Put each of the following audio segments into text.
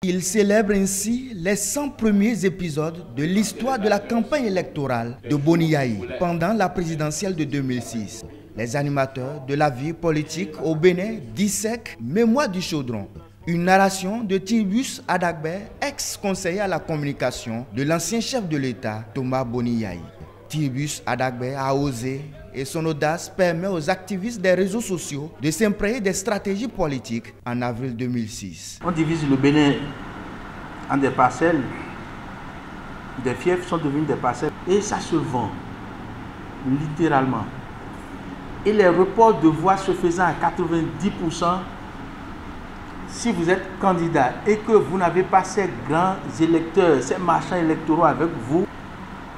Il célèbre ainsi les 100 premiers épisodes de l'histoire de la campagne électorale de Boni Yayi pendant la présidentielle de 2006. Les animateurs de la vie politique au Bénin dissèquent Mémoire du Chaudron. Une narration de Tirbus Adagbe, ex-conseiller à la communication de l'ancien chef de l'État, Thomas Boni Yayi. Tirbus Adagbe a osé et son audace permet aux activistes des réseaux sociaux de s'imprégner des stratégies politiques en avril 2006. On divise le Bénin en des parcelles, des fiefs sont devenus des parcelles et ça se vend littéralement. Et les reports de voix se faisant à 90%, si vous êtes candidat et que vous n'avez pas ces grands électeurs, ces marchands électoraux avec vous,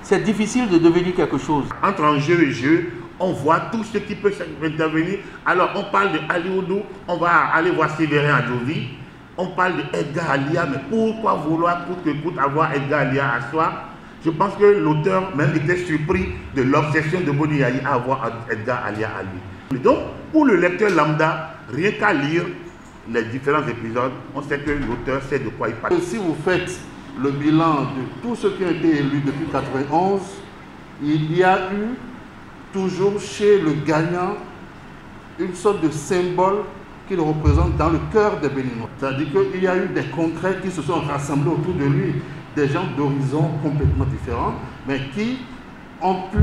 c'est difficile de devenir quelque chose. Entre un jeu et jeu, on voit tout ce qui peut intervenir. Alors on parle de Ali Oudou, on va aller voir Séverin Adjovi. On parle de Edgar Alia, mais pourquoi vouloir coûte que coûte avoir Edgar Alia à soi? Je pense que l'auteur même était surpris de l'obsession de Boni Yayi à avoir Edgar Alia à lui. Et donc, pour le lecteur lambda, rien qu'à lire les différents épisodes, on sait que l'auteur sait de quoi il parle. Si vous faites le bilan de tous ceux qui ont été élus depuis 1991, il y a eu toujours chez le gagnant une sorte de symbole qu'il représente dans le cœur des Béninois. C'est-à-dire qu'il y a eu des contrées qui se sont rassemblés autour de lui, des gens d'horizons complètement différents, mais qui ont pu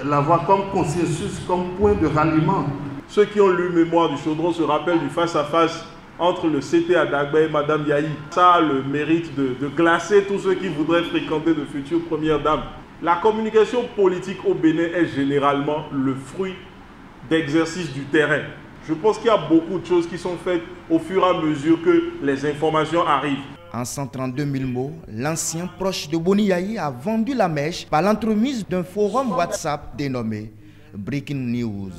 l'avoir comme consensus, comme point de ralliement. Ceux qui ont lu Mémoire du Chaudron se rappellent du face-à-face entre le CT Adagbe et Madame Yayi. Ça a le mérite de glacer tous ceux qui voudraient fréquenter de futures premières dames. La communication politique au Bénin est généralement le fruit d'exercices du terrain. Je pense qu'il y a beaucoup de choses qui sont faites au fur et à mesure que les informations arrivent. En 132 000 mots, l'ancien proche de Boni Yayi a vendu la mèche par l'entremise d'un forum WhatsApp dénommé Breaking News.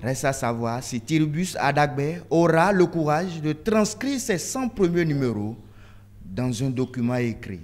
Reste à savoir si Tirbus Adagbe aura le courage de transcrire ses 100 premiers numéros dans un document écrit.